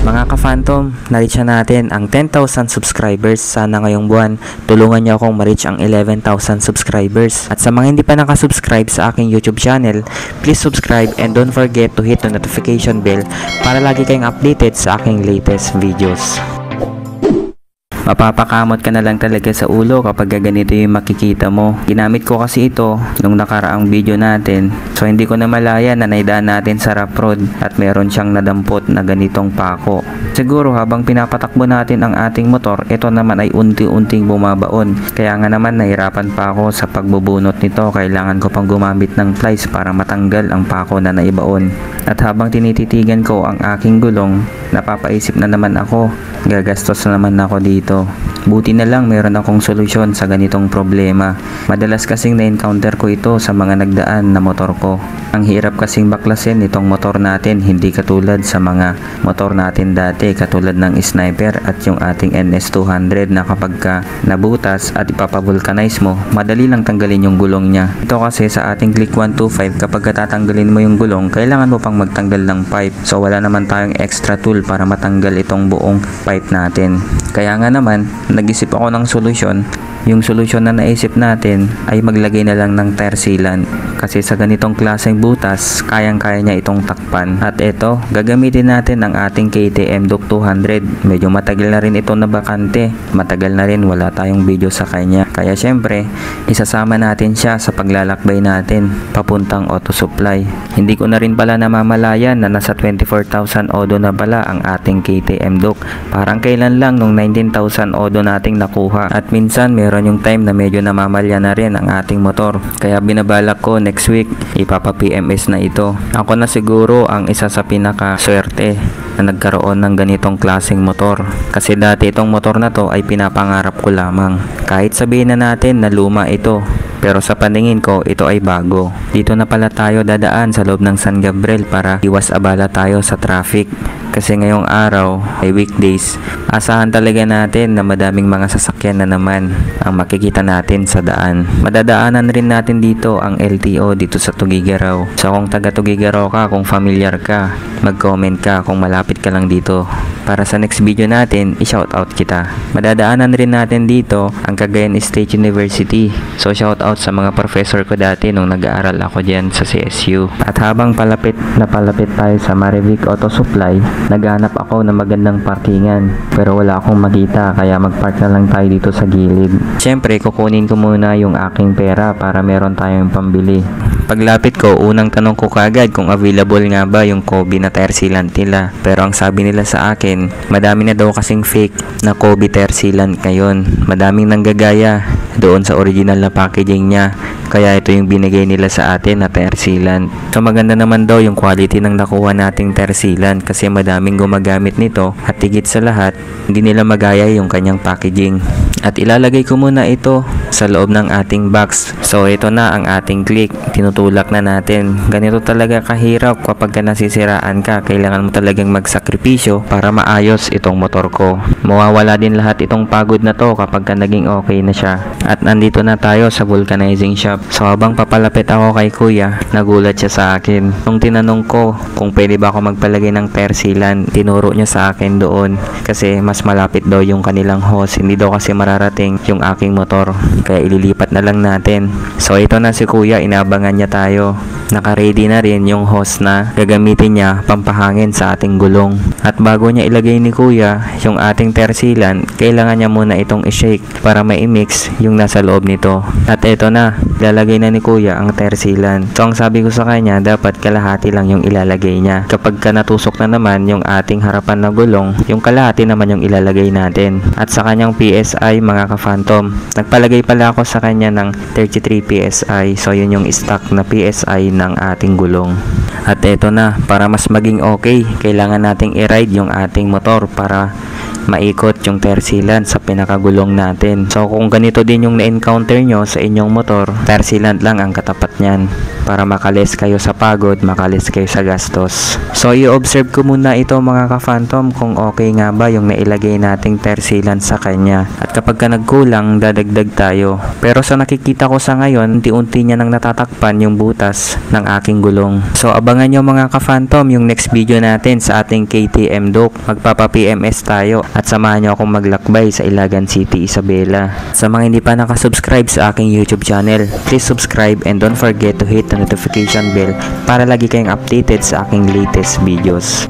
Mga ka-Phantom, na-reach na natin ang 10,000 subscribers. Sana ngayong buwan, tulungan niyo akong ma-reach ang 11,000 subscribers. At sa mga hindi pa nakasubscribe sa aking YouTube channel, please subscribe and don't forget to hit the notification bell para lagi kayong updated sa aking latest videos. Mapapakamot ka na lang talaga sa ulo kapag ganito yung makikita mo. Ginamit ko kasi ito nung nakaraang video natin. So hindi ko na malaya na naidaan natin sa rough road at meron siyang nadampot na ganitong pako. Siguro habang pinapatakbo natin ang ating motor, ito naman ay unti-unting bumabaon. Kaya nga naman nahirapan pa ako sa pagbubunot nito. Kailangan ko pang gumamit ng plies para matanggal ang pako na naibaon. At habang tinititigan ko ang aking gulong, napapaisip na naman ako, gagastos na naman ako dito. Buti na lang meron akong solusyon sa ganitong problema. Madalas kasing na-encounter ko ito sa mga nagdaan na motor ko. Ang hirap kasing baklasin itong motor natin, hindi katulad sa mga motor natin dati katulad ng Sniper at yung ating NS200 na kapag ka nabutas at ipapavulcanize mo, madali lang tanggalin yung gulong niya. Ito kasi sa ating Click 125, kapag tatanggalin mo yung gulong, kailangan mo pang magtanggal ng pipe. So wala naman tayong extra tool para matanggal itong buong pipe natin. Kaya nga naman, nag-isip ako ng solusyon. Yung solusyon na naisip natin ay maglagay na lang ng tire sealant. Kasi sa ganitong klaseng butas, kayang-kaya niya itong takpan. At ito, gagamitin natin ang ating KTM Duke 200. Medyo matagal na rin ito na bakante. Matagal na rin wala tayong video sa kanya. Kaya syempre, isasama natin siya sa paglalakbay natin papuntang auto supply. Hindi ko na rin pala namamalayan na nasa 24,000 odo na pala ang ating KTM Duke. Parang kailan lang nung 19,000 odo nating nakuha. At minsan meron yung time na medyo namamalya na rin ang ating motor. Kaya binabalak ko next week ipapa-PMS na ito. Ako na siguro ang isa sa pinaka-swerte na nagkaroon ng ganitong klaseng motor. Kasi dati itong motor na to ay pinapangarap ko lamang. Kahit sabihin na natin na luma ito, pero sa paningin ko ito ay bago. Dito na pala tayo dadaan sa loob ng San Gabriel para iwas abala tayo sa traffic. Kasi ngayong araw ay weekdays, asahan talaga natin na madaming mga sasakyan na naman ang makikita natin sa daan. Madadaanan rin natin dito ang LTO dito sa Tugigaraw. So kung taga Tugigaraw ka, kung familiar ka, mag-comment ka kung malapit ka lang dito. Para sa next video natin, i-shoutout kita. Madadaanan rin natin dito ang Cagayan State University. So shoutout sa mga professor ko dati nung nag-aaral ako dyan sa CSU. At habang palapit tayo sa Marivic Auto Supply, naghanap ako ng magandang parkingan. Pero wala akong makita kaya mag-park na lang tayo dito sa gilid. Siyempre, kukunin ko muna yung aking pera para meron tayong pambili. Paglapit ko, unang tanong ko kagad kung available nga ba yung Kobe na tire sealant nila. Pero ang sabi nila sa akin, madami na daw kasing fake na Kobe tire sealant ngayon. Madaming nanggagaya doon sa original na packaging niya. Kaya ito yung binigay nila sa atin na tire sealant. So maganda naman daw yung quality ng nakuha nating tire sealant kasi madaming gumagamit nito at higit sa lahat, hindi nila magaya yung kanyang packaging. At ilalagay ko muna ito sa loob ng ating box. So ito na ang ating click. Tinutulak na natin. Ganito talaga kahirap kapag nasisiraan ka. Kailangan mo talagang magsakripisyo para maayos itong motor ko. Mawawala din lahat itong pagod na to kapag naging okay na siya. At nandito na tayo sa vulcanizing shop. So habang papalapit ako kay kuya, nagulat siya sa akin. Nung tinanong ko kung pwede ba ako magpalagay ng tire sealant, tinuro niya sa akin doon. Kasi mas malapit daw yung kanilang hose. Hindi daw kasi mararating yung aking motor. Kaya ililipat na lang natin. So ito na si kuya, inabangan niya tayo. Naka-ready na rin yung hose na gagamitin niya pampahangin sa ating gulong. At bago niya ilagay ni kuya yung ating tire sealant, kailangan niya muna itong i-shake para mai-mix yung nasa loob nito. At ito na, ilalagay na ni kuya ang tire sealant. So ang sabi ko sa kanya, dapat kalahati lang yung ilalagay niya. Kapag ka natusok na naman yung ating harapan na gulong, yung kalahati naman yung ilalagay natin. At sa kanyang PSI mga ka-Phantom, nagpalagay pala ako sa kanya ng 33 PSI. So yun yung stock na PSI ng ating gulong. At eto na, para mas maging okay, kailangan nating i-ride yung ating motor para maikot yung tire sealant sa pinakagulong natin. So kung ganito din yung na-encounter nyo sa inyong motor, tire sealant lang ang katapat nyan para makalis kayo sa pagod, makalis kayo sa gastos. So i-observe ko muna ito mga ka-Phantom kung okay nga ba yung nailagay nating tire sealant sa kanya. At kapag ka nagkulang, dadagdag tayo. Pero sa nakikita ko sa ngayon, unti-unti niya nang natatakpan yung butas ng aking gulong. So abangan nyo mga ka-Phantom yung next video natin sa ating KTM Duke. Magpapa-PMS tayo at samahan nyo akong maglakbay sa Ilagan City, Isabela. Sa mga hindi pa nakasubscribe sa aking YouTube channel, please subscribe and don't forget to hit the notification bell para lagi kayong updated sa aking latest videos.